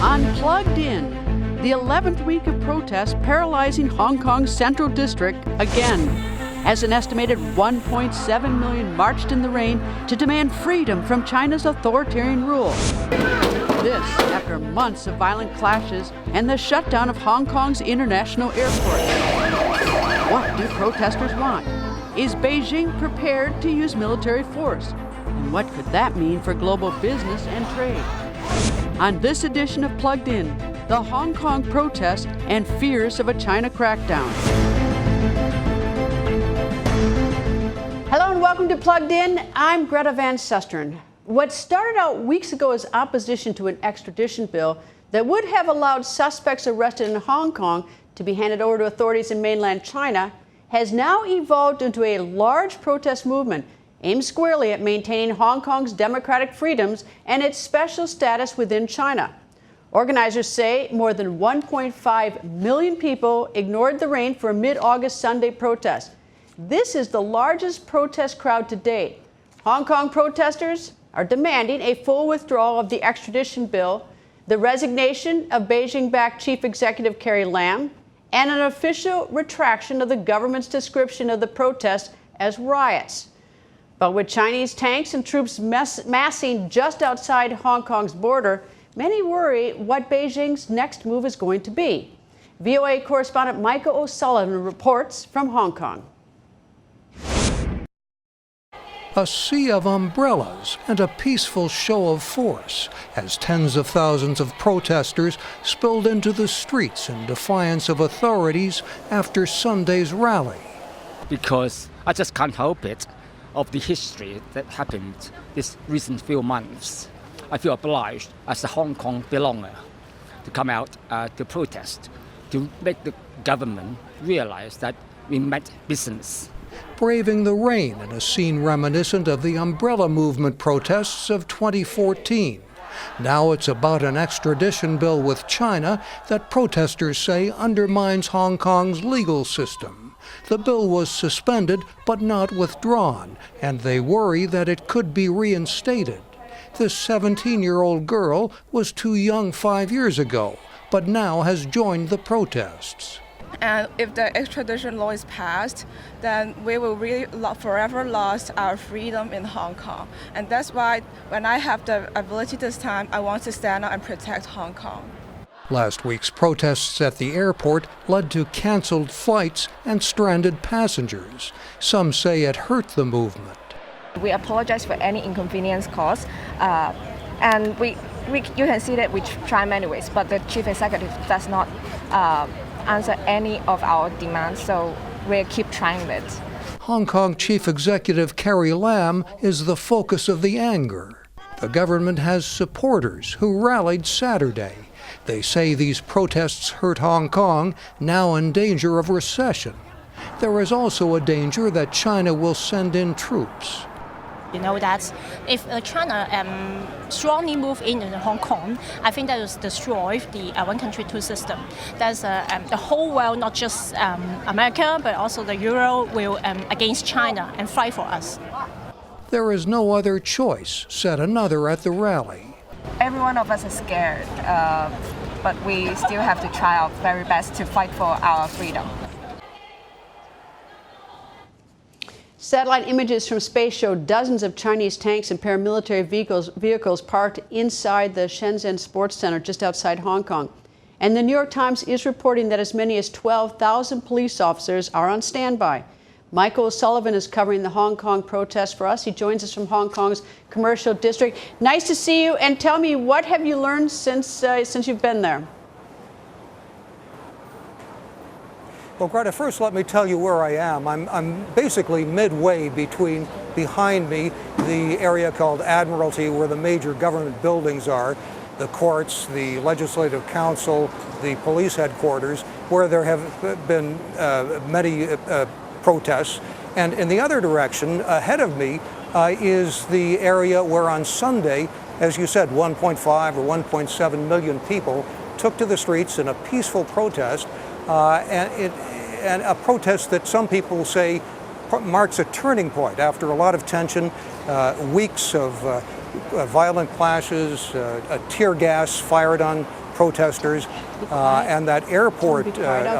Unplugged in, the 11th week of protests paralyzing Hong Kong's Central District again, as an estimated 1.7 million marched in the rain to demand freedom from China's authoritarian rule. This after months of violent clashes and the shutdown of Hong Kong's international airport. What do protesters want? Is Beijing prepared to use military force? And what could that mean for global business and trade? On this edition of Plugged In, the Hong Kong protests and fears of a China crackdown. Hello and welcome to Plugged In. I'm Greta Van Susteren. What started out weeks ago as opposition to an extradition bill that would have allowed suspects arrested in Hong Kong to be handed over to authorities in mainland China has now evolved into a large protest movement aimed squarely at maintaining Hong Kong's democratic freedoms and its special status within China. Organizers say more than 1.5 million people ignored the rain for a mid-August Sunday protest. This is the largest protest crowd to date. Hong Kong protesters are demanding a full withdrawal of the extradition bill, the resignation of Beijing-backed Chief Executive Carrie Lam, and an official retraction of the government's description of the protests as riots. But with Chinese tanks and troops massing just outside Hong Kong's border, many worry what Beijing's next move is going to be. VOA correspondent Michael O'Sullivan reports from Hong Kong. A sea of umbrellas and a peaceful show of force as tens of thousands of protesters spilled into the streets in defiance of authorities after Sunday's rally. Because I just can't help it, of the history that happened this recent few months. I feel obliged as a Hong Kong belonger to come out to protest, to make the government realize that we meant business. Braving the rain in a scene reminiscent of the umbrella movement protests of 2014. Now it's about an extradition bill with China that protesters say undermines Hong Kong's legal system. The bill was suspended but not withdrawn, and they worry that it could be reinstated. This 17-year-old girl was too young 5 years ago, but now has joined the protests. And if the extradition law is passed, then we will really forever lose our freedom in Hong Kong. And that's why when I have the ability this time, I want to stand up and protect Hong Kong. Last week's protests at the airport led to canceled flights and stranded passengers. Some say it hurt the movement. We apologize for any inconvenience caused, and you can see that we try many ways, but the chief executive does not answer any of our demands, so we'll keep trying it. Hong Kong Chief Executive Carrie Lam is the focus of the anger. The government has supporters who rallied Saturday. They say these protests hurt Hong Kong, now in danger of recession. There is also a danger that China will send in troops. You know that if China strongly move into Hong Kong, I think that will destroy the one country, two system. That's the whole world, not just America, but also the Euro will against China and fight for us. There is no other choice, said another at the rally. Every one of us is scared, but we still have to try our very best to fight for our freedom. Satellite images from space show dozens of Chinese tanks and paramilitary vehicles parked inside the Shenzhen Sports Center just outside Hong Kong. And the New York Times is reporting that as many as 12,000 police officers are on standby. Michael O'Sullivan is covering the Hong Kong protests for us. He joins us from Hong Kong's commercial district. Nice to see you, and tell me, what have you learned since you've been there? Well, Greta, first let me tell you where I am. I'm basically midway behind me, the area called Admiralty, where the major government buildings are, the courts, the Legislative Council, the police headquarters, where there have been many protests. And in the other direction, ahead of me, is the area where on Sunday, as you said, 1.5 or 1.7 million people took to the streets in a peaceful protest, and a protest that some people say marks a turning point after a lot of tension, weeks of violent clashes, tear gas fired on protesters, and that airport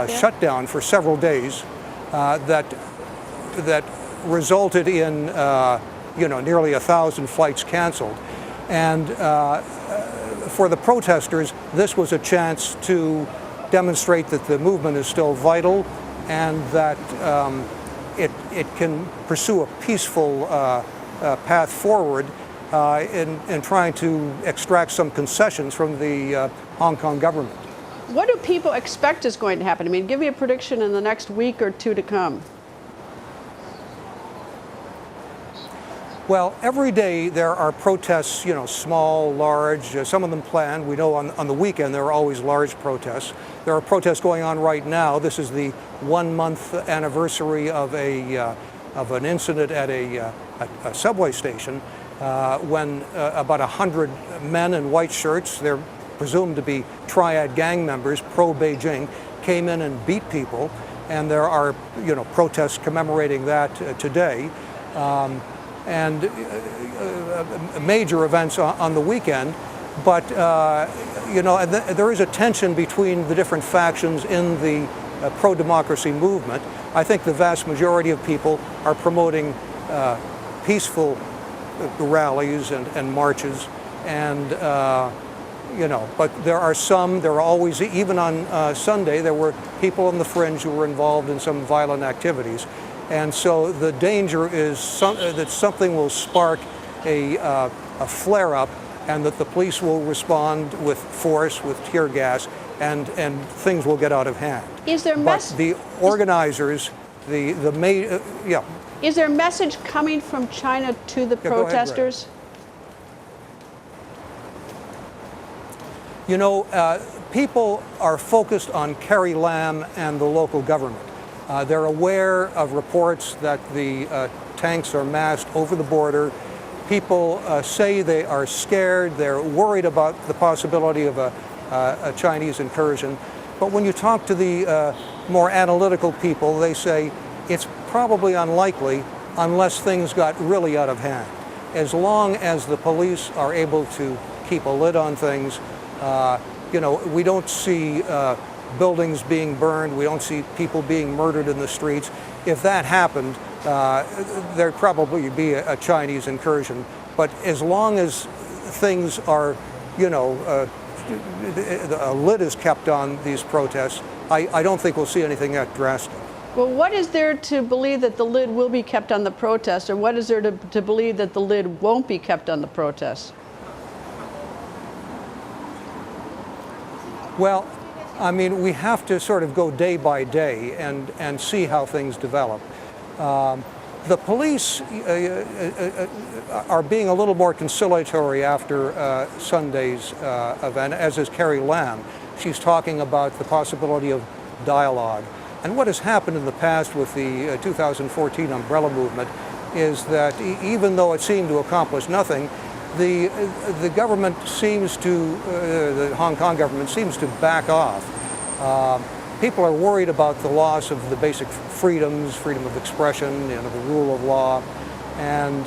shutdown for several days that resulted in nearly 1,000 flights canceled. And for the protesters, this was a chance to demonstrate that the movement is still vital and that it can pursue a peaceful path forward in trying to extract some concessions from the Hong Kong government. What do people expect is going to happen? I mean, give me a prediction in the next week or two to come. Well, every day there are protests, small, large, some of them planned. We know on the weekend there are always large protests. There are protests going on right now. This is the 1-month anniversary of an incident at a subway station when about 100 men in white shirts, they're presumed to be triad gang members, pro-Beijing, came in and beat people. And there are, protests commemorating that today. And major events on the weekend, but there is a tension between the different factions in the pro-democracy movement. I think the vast majority of people are promoting peaceful rallies and marches, and but there are always, even on Sunday, there were people on the fringe who were involved in some violent activities. And so the danger is that something will spark a flare-up, and that the police will respond with force, with tear gas, and things will get out of hand. Is there But the organizers, Is there a message coming from China to the protesters? People are focused on Carrie Lam and the local government. They're aware of reports that the tanks are massed over the border. People say they are scared. They're worried about the possibility of a Chinese incursion. But when you talk to the more analytical people, they say it's probably unlikely unless things got really out of hand. As long as the police are able to keep a lid on things, we don't see buildings being burned. We don't see people being murdered in the streets. If that happened, there'd probably be a Chinese incursion. But as long as things are, a lid is kept on these protests, I don't think we'll see anything that drastic. Well, what is there to believe that the lid will be kept on the protests, or what is there to believe that the lid won't be kept on the protests? Well, I mean, we have to sort of go day by day and see how things develop. The police are being a little more conciliatory after Sunday's event, as is Carrie Lam. She's talking about the possibility of dialogue. And what has happened in the past with the 2014 umbrella movement is that even though it seemed to accomplish nothing, the government seems to, the Hong Kong government seems to back off. People are worried about the loss of the basic freedoms, freedom of expression, the rule of law, and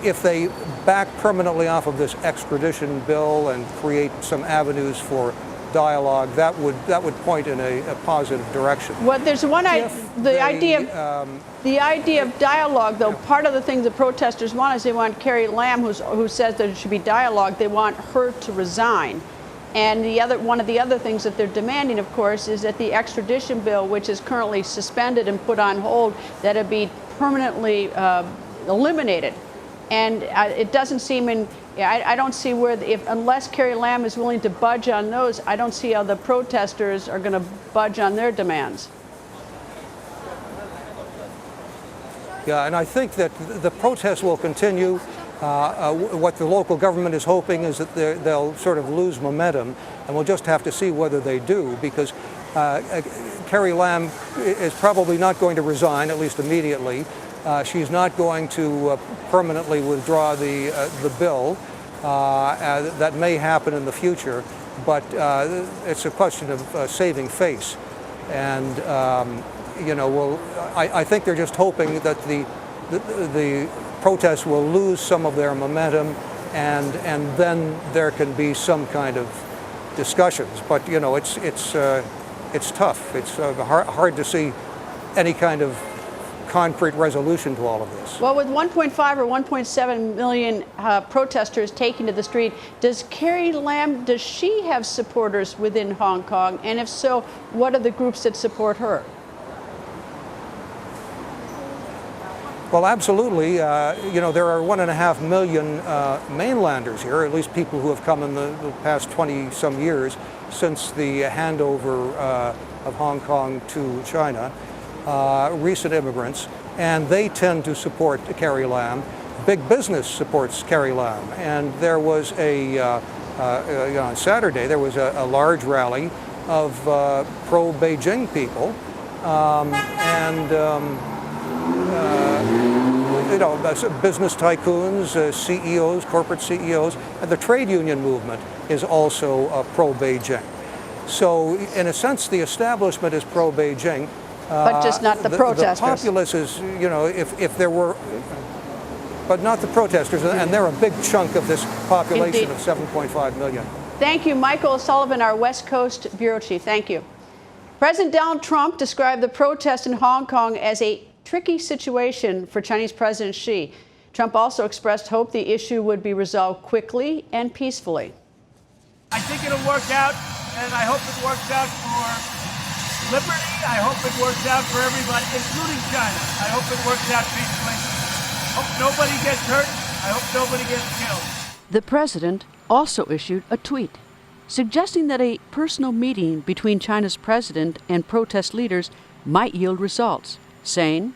if they back permanently off of this extradition bill and create some avenues for dialogue, that would point in a positive direction. Well, there's one the idea of dialogue, though. Part of the things the protesters want is they want Carrie Lam, who says that it should be dialogue. They want her to resign. And one of the other things that they're demanding, of course, is that the extradition bill, which is currently suspended and put on hold, that it be permanently eliminated. And it doesn't seem I don't see where, unless Carrie Lam is willing to budge on those, I don't see how the protesters are going to budge on their demands. Yeah, and I think that the protests will continue. What the local government is hoping is that they'll sort of lose momentum, and we'll just have to see whether they do, because Carrie Lam is probably not going to resign, at least immediately. She's not going to permanently withdraw the bill. That may happen in the future, but it's a question of saving face. And I think they're just hoping that the protests will lose some of their momentum and then there can be some kind of discussions. But you know, it's tough. It's hard to see any kind of concrete resolution to all of this. Well, with 1.5 or 1.7 million protesters taking to the street, does Carrie Lam, does she have supporters within Hong Kong? And if so, what are the groups that support her? Well, absolutely. You know, there are 1.5 million mainlanders here, at least people who have come in the past 20-some years since the handover of Hong Kong to China. Recent immigrants, and they tend to support Carrie Lam. Big business supports Carrie Lam, and there was on Saturday there was a large rally of pro-Beijing people, you know, business tycoons, CEOs, corporate CEOs, and the trade union movement is also pro-Beijing. So, in a sense, the establishment is pro-Beijing. But just not the protesters. The populace is, you know, if there were, but not the protesters, and they're a big chunk of this population. Indeed. Of 7.5 million. Thank you, Michael Sullivan, our West Coast bureau chief. Thank you. President Donald Trump described the protest in Hong Kong as a tricky situation for Chinese President Xi. Trump also expressed hope the issue would be resolved quickly and peacefully. I think it'll work out, and I hope it works out for liberty. I hope it works out for everybody, including China. I hope it works out peacefully. Hope nobody gets hurt. I hope nobody gets killed. The president also issued a tweet suggesting that a personal meeting between China's president and protest leaders might yield results, saying,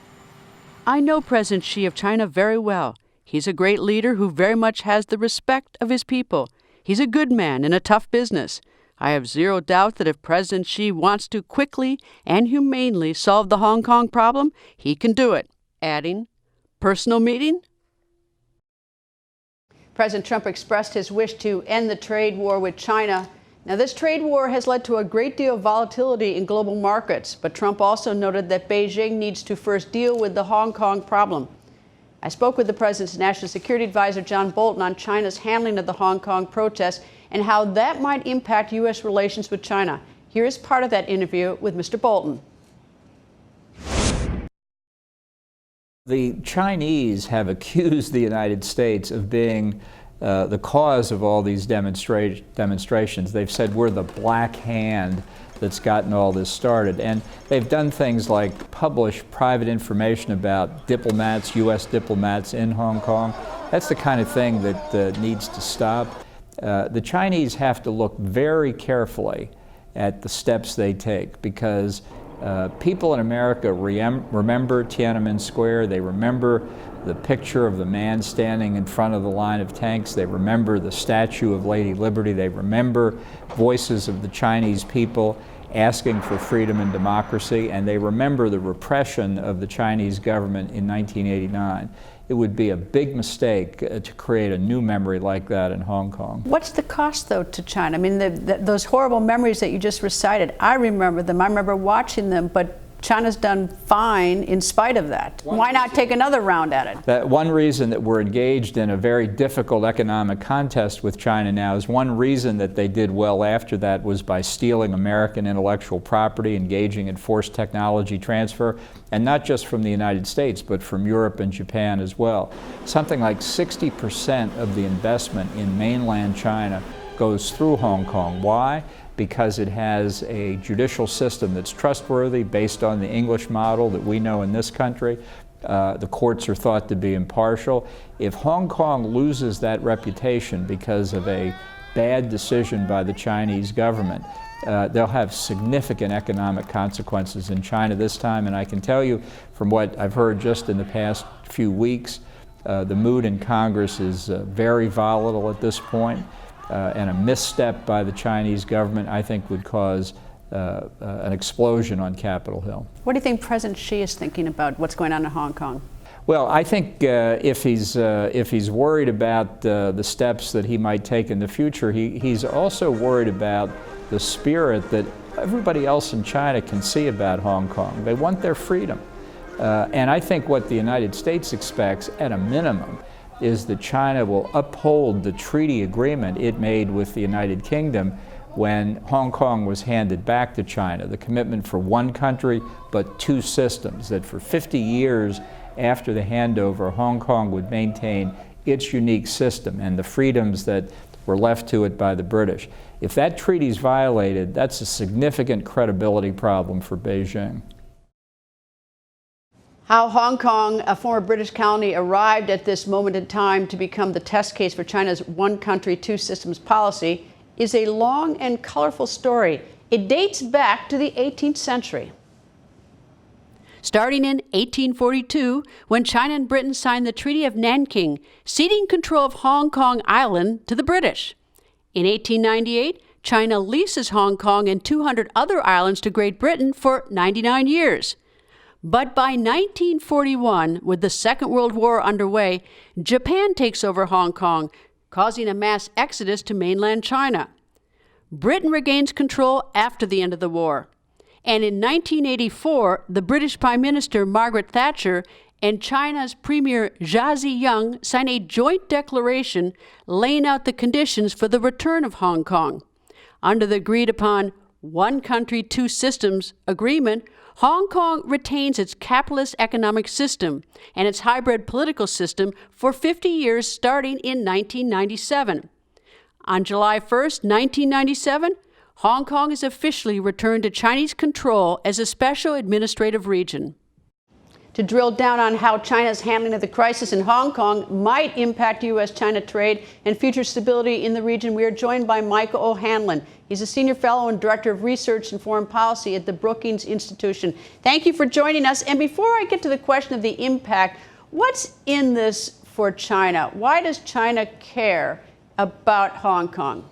"I know President Xi of China very well. He's a great leader who very much has the respect of his people. He's a good man in a tough business. I have zero doubt that if President Xi wants to quickly and humanely solve the Hong Kong problem, he can do it," adding, "Personal meeting?" President Trump expressed his wish to end the trade war with China. Now, this trade war has led to a great deal of volatility in global markets, but Trump also noted that Beijing needs to first deal with the Hong Kong problem. I spoke with the president's national security advisor, John Bolton, on China's handling of the Hong Kong protests and how that might impact U.S. relations with China. Here is part of that interview with Mr. Bolton. The Chinese have accused the United States of being the cause of all these demonstrations. They've said we're the black hand that's gotten all this started. And they've done things like publish private information about diplomats, U.S. diplomats in Hong Kong. That's the kind of thing that needs to stop. The Chinese have to look very carefully at the steps they take, because people in America remember Tiananmen Square. They remember the picture of the man standing in front of the line of tanks. They remember the statue of Lady Liberty. They remember voices of the Chinese people asking for freedom and democracy, and they remember the repression of the Chinese government in 1989. It would be a big mistake to create a new memory like that in Hong Kong. What's the cost, though, to China? I mean, those horrible memories that you just recited, I remember them. I remember watching them, but China's done fine in spite of that. Why not take another round at it? That one reason that we're engaged in a very difficult economic contest with China now is one reason that they did well after that was by stealing American intellectual property, engaging in forced technology transfer, and not just from the United States, but from Europe and Japan as well. Something like 60% of the investment in mainland China goes through Hong Kong. Why? Because it has a judicial system that's trustworthy, based on the English model that we know in this country. The courts are thought to be impartial. If Hong Kong loses that reputation because of a bad decision by the Chinese government, they'll have significant economic consequences in China this time. And I can tell you from what I've heard just in the past few weeks, the mood in Congress is very volatile at this point. And a misstep by the Chinese government, I think, would cause an explosion on Capitol Hill. What do you think President Xi is thinking about what's going on in Hong Kong? Well, I think if he's worried about the steps that he might take in the future, he's also worried about the spirit that everybody else in China can see about Hong Kong. They want their freedom. And I think what the United States expects, at a minimum, is that China will uphold the treaty agreement it made with the United Kingdom when Hong Kong was handed back to China, the commitment for one country but two systems, that for 50 years after the handover, Hong Kong would maintain its unique system and the freedoms that were left to it by the British. If that treaty is violated, that's a significant credibility problem for Beijing. How Hong Kong, a former British colony, arrived at this moment in time to become the test case for China's one country, two systems policy is a long and colorful story. It dates back to the 18th century. Starting in 1842, when China and Britain signed the Treaty of Nanking, ceding control of Hong Kong Island to the British. In 1898, China leases Hong Kong and 200 other islands to Great Britain for 99 years. But by 1941, with the Second World War underway, Japan takes over Hong Kong, causing a mass exodus to mainland China. Britain regains control after the end of the war. And in 1984, the British Prime Minister Margaret Thatcher and China's Premier Jia Ziyang sign a joint declaration laying out the conditions for the return of Hong Kong. Under the agreed-upon one country, two systems agreement, Hong Kong retains its capitalist economic system and its hybrid political system for 50 years starting in 1997. On July 1st, 1997, Hong Kong is officially returned to Chinese control as a special administrative region. To drill down on how China's handling of the crisis in Hong Kong might impact U.S.-China trade and future stability in the region, we are joined by Michael O'Hanlon. He's a senior fellow and director of research and foreign policy at the Brookings Institution. Thank you for joining us. And before I get to the question of the impact, what's in this for China? Why does China care about Hong Kong?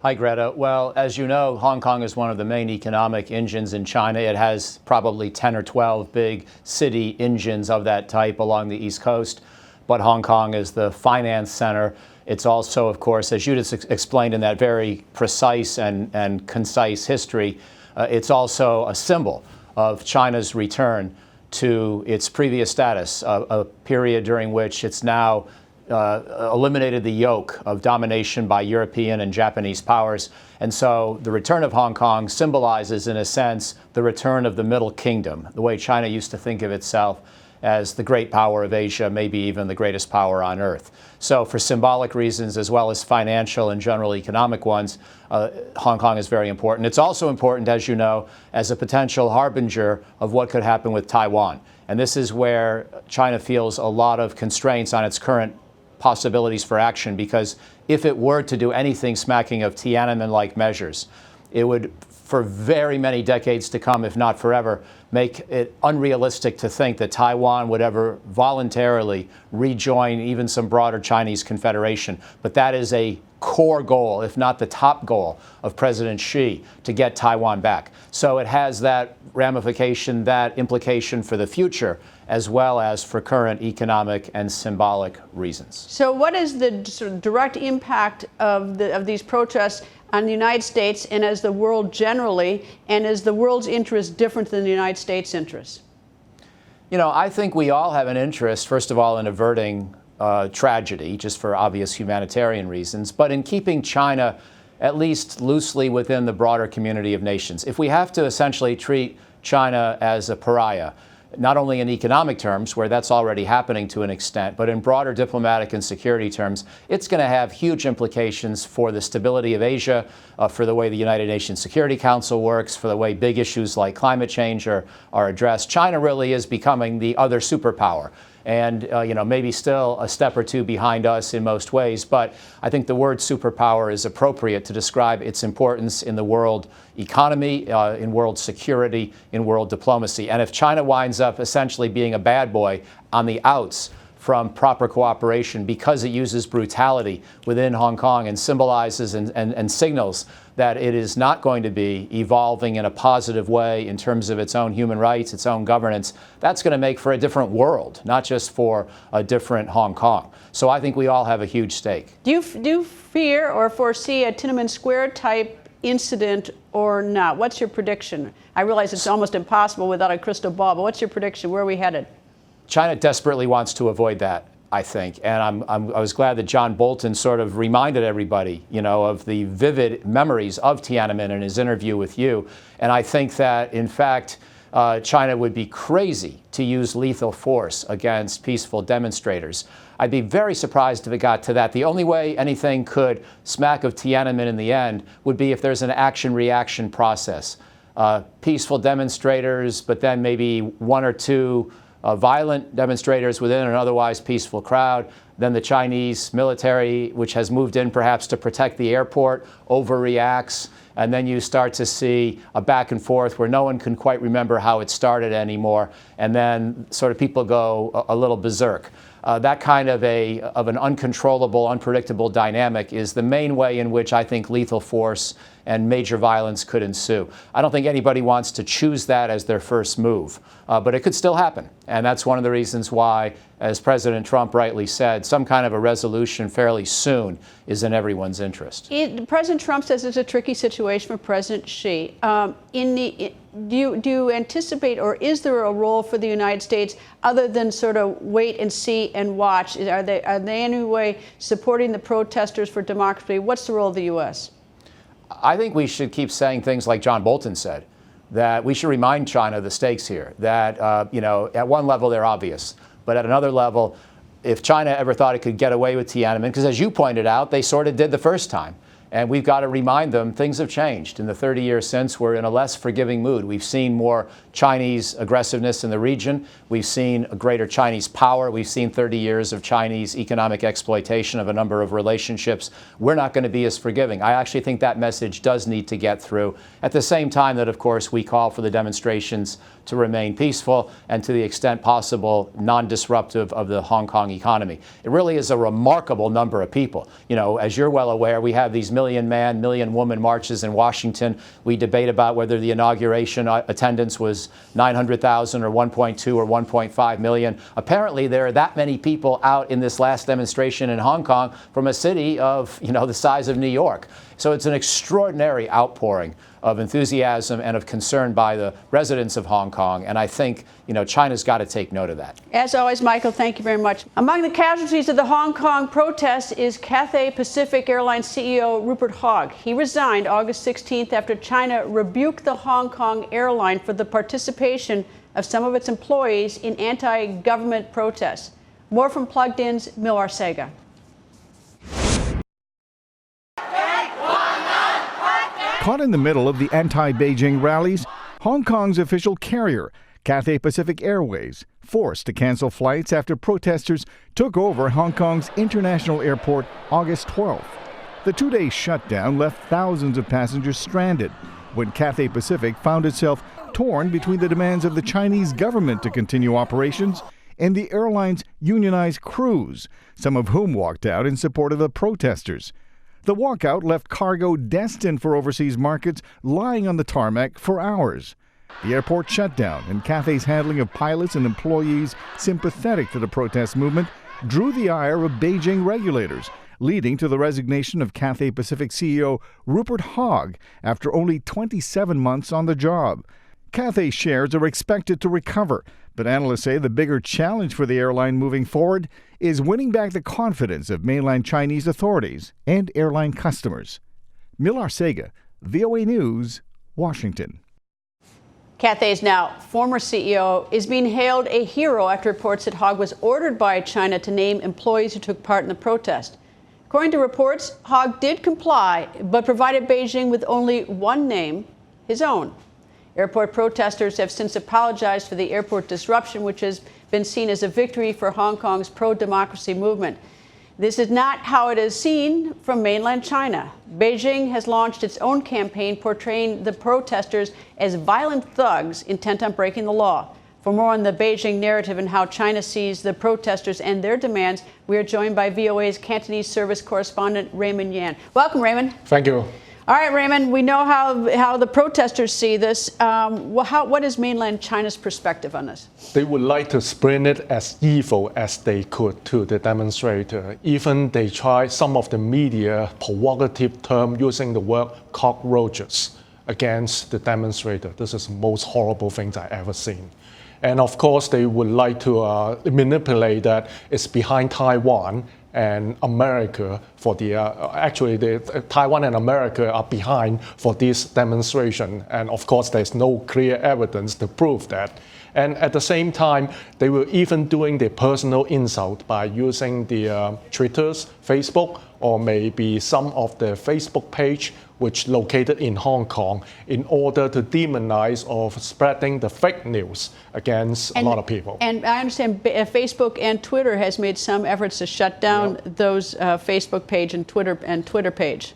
Hi, Greta. Well, as you know, Hong Kong is one of the main economic engines in China. It has probably 10 or 12 big city engines of that type along the East Coast. But Hong Kong is the finance center. It's also, of course, as you just explained in that very precise and concise history, it's also a symbol of China's return to its previous status, a period during which it's now eliminated the yoke of domination by European and Japanese powers. And so the return of Hong Kong symbolizes, in a sense, the return of the Middle Kingdom, the way China used to think of itself as the great power of Asia, maybe even the greatest power on earth. So for symbolic reasons, as well as financial and general economic ones, Hong Kong is very important. It's also important, as you know, as a potential harbinger of what could happen with Taiwan. And this is where China feels a lot of constraints on its current possibilities for action, because if it were to do anything smacking of Tiananmen-like measures, it would, for very many decades to come, if not forever, make it unrealistic to think that Taiwan would ever voluntarily rejoin even some broader Chinese confederation. But that is a core goal, if not the top goal, of President Xi, to get Taiwan back. So it has that ramification, that implication for the future, as well as for current economic and symbolic reasons. So what is the sort of direct impact of these protests on the United States and as the world generally, and is the world's interest different than the United States' interest? You know, I think we all have an interest, first of all, in averting tragedy, just for obvious humanitarian reasons, but in keeping China at least loosely within the broader community of nations. If we have to essentially treat China as a pariah, not only in economic terms, where that's already happening to an extent, but in broader diplomatic and security terms, it's going to have huge implications for the stability of Asia, for the way the United Nations Security Council works, for the way big issues like climate change are addressed. China really is becoming the other superpower. And, you know, maybe still a step or two behind us in most ways. But I think the word superpower is appropriate to describe its importance in the world economy, in world security, in world diplomacy. And if China winds up essentially being a bad boy on the outs from proper cooperation because it uses brutality within Hong Kong and symbolizes and signals that it is not going to be evolving in a positive way in terms of its own human rights, its own governance, that's going to make for a different world, not just for a different Hong Kong. So I think we all have a huge stake. Do you fear or foresee a Tiananmen Square type incident or not? What's your prediction? I realize it's almost impossible without a crystal ball, but what's your prediction? Where are we headed? China desperately wants to avoid that. I think. And I was glad that John Bolton sort of reminded everybody, of the vivid memories of Tiananmen in his interview with you. And I think that, in fact, China would be crazy to use lethal force against peaceful demonstrators. I'd be very surprised if it got to that. The only way anything could smack of Tiananmen in the end would be if there's an action-reaction process. Peaceful demonstrators, but then maybe one or two violent demonstrators within an otherwise peaceful crowd. Then the Chinese military, which has moved in perhaps to protect the airport, overreacts. And then you start to see a back and forth where no one can quite remember how it started anymore. And then sort of people go a little berserk. That kind of an uncontrollable, unpredictable dynamic is the main way in which I think lethal force and major violence could ensue. I don't think anybody wants to choose that as their first move, but it could still happen. And that's one of the reasons why, as President Trump rightly said, some kind of a resolution fairly soon is in everyone's interest. President Trump says it's a tricky situation for President Xi. Do you anticipate, or is there a role for the United States other than sort of wait and see and watch? Are they in any way supporting the protesters for democracy? What's the role of the U.S.? I think we should keep saying things like John Bolton said, that we should remind China of the stakes here, that, at one level they're obvious, but at another level, if China ever thought it could get away with Tiananmen, because as you pointed out, they sort of did the first time. And we've got to remind them things have changed. In the 30 years since, we're in a less forgiving mood. We've seen more Chinese aggressiveness in the region. We've seen a greater Chinese power. We've seen 30 years of Chinese economic exploitation of a number of relationships. We're not going to be as forgiving. I actually think that message does need to get through. At the same time that, of course, we call for the demonstrations to remain peaceful and, to the extent possible, non-disruptive of the Hong Kong economy. It really is a remarkable number of people. As you're well aware, we have these million-man, million-woman marches in Washington. We debate about whether the inauguration attendance was 900,000 or 1.2 or 1.5 million. Apparently, there are that many people out in this last demonstration in Hong Kong from a city of, the size of New York. So it's an extraordinary outpouring of enthusiasm and of concern by the residents of Hong Kong. And I think, China's got to take note of that. As always, Michael, thank you very much. Among the casualties of the Hong Kong protests is Cathay Pacific Airlines CEO Rupert Hogg. He resigned August 16th after China rebuked the Hong Kong airline for the participation of some of its employees in anti-government protests. More from Plugged In's Mil Arcega. Caught in the middle of the anti-Beijing rallies, Hong Kong's official carrier, Cathay Pacific Airways, forced to cancel flights after protesters took over Hong Kong's international airport August 12th. The two-day shutdown left thousands of passengers stranded when Cathay Pacific found itself torn between the demands of the Chinese government to continue operations and the airline's unionized crews, some of whom walked out in support of the protesters. The walkout left cargo destined for overseas markets lying on the tarmac for hours. The airport shut down, and Cathay's handling of pilots and employees sympathetic to the protest movement drew the ire of Beijing regulators, leading to the resignation of Cathay Pacific CEO Rupert Hogg after only 27 months on the job. Cathay shares are expected to recover, but analysts say the bigger challenge for the airline moving forward is winning back the confidence of mainland Chinese authorities and airline customers. Mil Arcega, VOA News, Washington. Cathay's now former CEO is being hailed a hero after reports that Hogg was ordered by China to name employees who took part in the protest. According to reports, Hogg did comply, but provided Beijing with only one name, his own. Airport protesters have since apologized for the airport disruption, which has been seen as a victory for Hong Kong's pro-democracy movement. This is not how it is seen from mainland China. Beijing has launched its own campaign portraying the protesters as violent thugs intent on breaking the law. For more on the Beijing narrative and how China sees the protesters and their demands, we are joined by VOA's Cantonese service correspondent Raymond Yan. Welcome, Raymond. Thank you. All right, Raymond, we know how the protesters see this. What is mainland China's perspective on this? They would like to spin it as evil as they could to the demonstrator. Even they try some of the media provocative term using the word cockroaches against the demonstrator. This is the most horrible thing I've ever seen. And of course, they would like to manipulate that it's behind Taiwan and America for the, Taiwan and America are behind for this demonstration. And of course, there's no clear evidence to prove that. And at the same time, they were even doing the personal insult by using the Twitters, Facebook, or maybe some of the Facebook page which located in Hong Kong in order to demonize or spreading the fake news against a lot of people. And I understand Facebook and Twitter has made some efforts to shut down those Facebook page and Twitter page.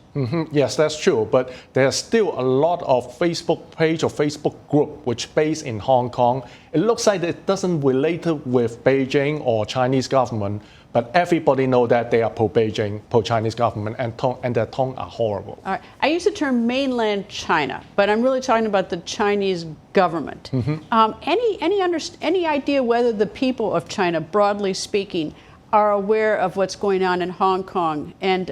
Yes, that's true. But there's still a lot of Facebook page or Facebook group which based in Hong Kong. It looks like it doesn't relate with Beijing or Chinese government, but everybody know that they are pro-Beijing, pro-Chinese government, and their tone are horrible. All right. I use the term mainland China, but I'm really talking about the Chinese government. Any idea whether the people of China, broadly speaking, are aware of what's going on in Hong Kong and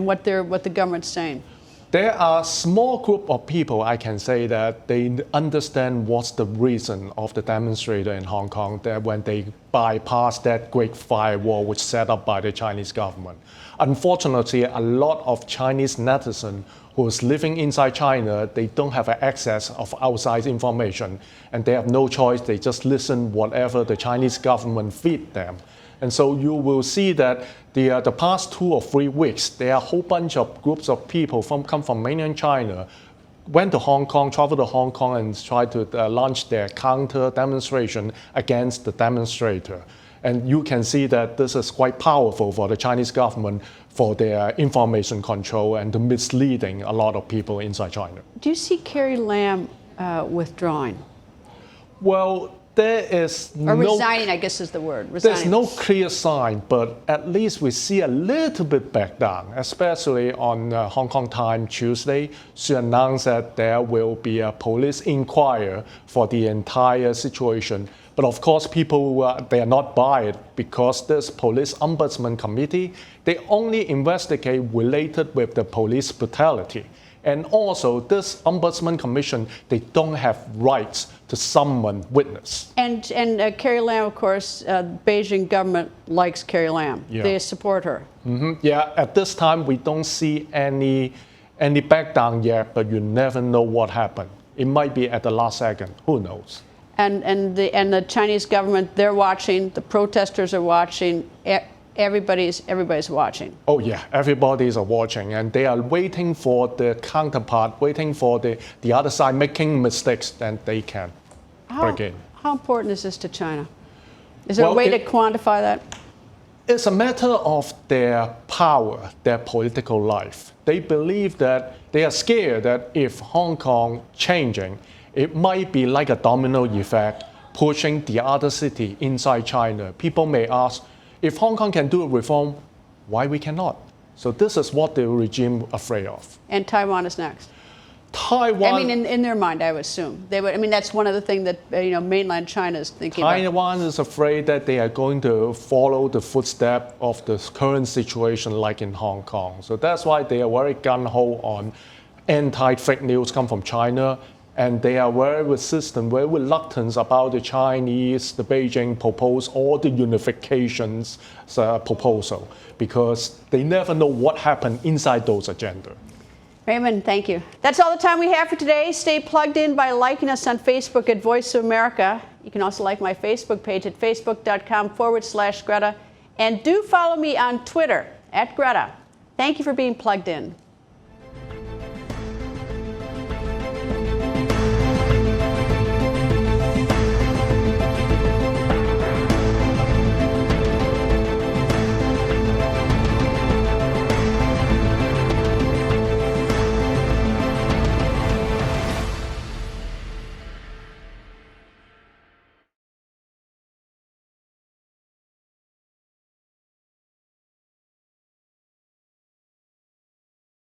what the government's saying? There are a small group of people, I can say, that they understand what's the reason of the demonstrator in Hong Kong, that when they bypass that great firewall which set up by the Chinese government. Unfortunately, a lot of Chinese netizens who's living inside China, they don't have access of outside information, and they have no choice. They just listen whatever the Chinese government feed them. And so you will see that the past 2 or 3 weeks, there are a whole bunch of groups of people come from mainland China, went to Hong Kong, traveled to Hong Kong, and tried to launch their counter demonstration against the demonstrator. And you can see that this is quite powerful for the Chinese government for their information control and the misleading a lot of people inside China. Do you see Carrie Lam withdrawing? Well, there is or resigning, I guess is the word. Resigning. There's no clear sign, but at least we see a little bit back down, especially on Hong Kong time Tuesday. She announced that there will be a police inquiry for the entire situation. But of course, people, they are not by it because this police ombudsman committee, they only investigate related with the police brutality. And also, this ombudsman commission, they don't have rights to summon witness. And Carrie Lam, of course, Beijing government likes Carrie Lam. Yeah. They support her. Yeah, at this time, we don't see any back down yet, but you never know what happened. It might be at the last second. Who knows? And the Chinese government, they're watching. The protesters are watching. Everybody's watching. Oh yeah, everybody's watching, and they are waiting for the counterpart, waiting for the other side making mistakes, then they can break in. How important is this to China? Is there a way to quantify that? It's a matter of their power, their political life. They believe that they are scared that if Hong Kong changing, it might be like a domino effect, pushing the other city inside China. People may ask, if Hong Kong can do a reform, why we cannot? So this is what the regime afraid of. And Taiwan is next. Taiwan. I mean, in their mind, I would assume they would. I mean, that's one of the things that mainland China is thinking about. Taiwan is afraid that they are going to follow the footsteps of the current situation, like in Hong Kong. So that's why they are very gung-ho on anti-fake news come from China. And they are very resistant, very reluctant about the Chinese, the Beijing proposal, or the unifications proposal, because they never know what happened inside those agendas. Raymond, thank you. That's all the time we have for today. Stay plugged in by liking us on Facebook at Voice of America. You can also like my Facebook page at facebook.com/Greta. And do follow me on Twitter at Greta. Thank you for being plugged in.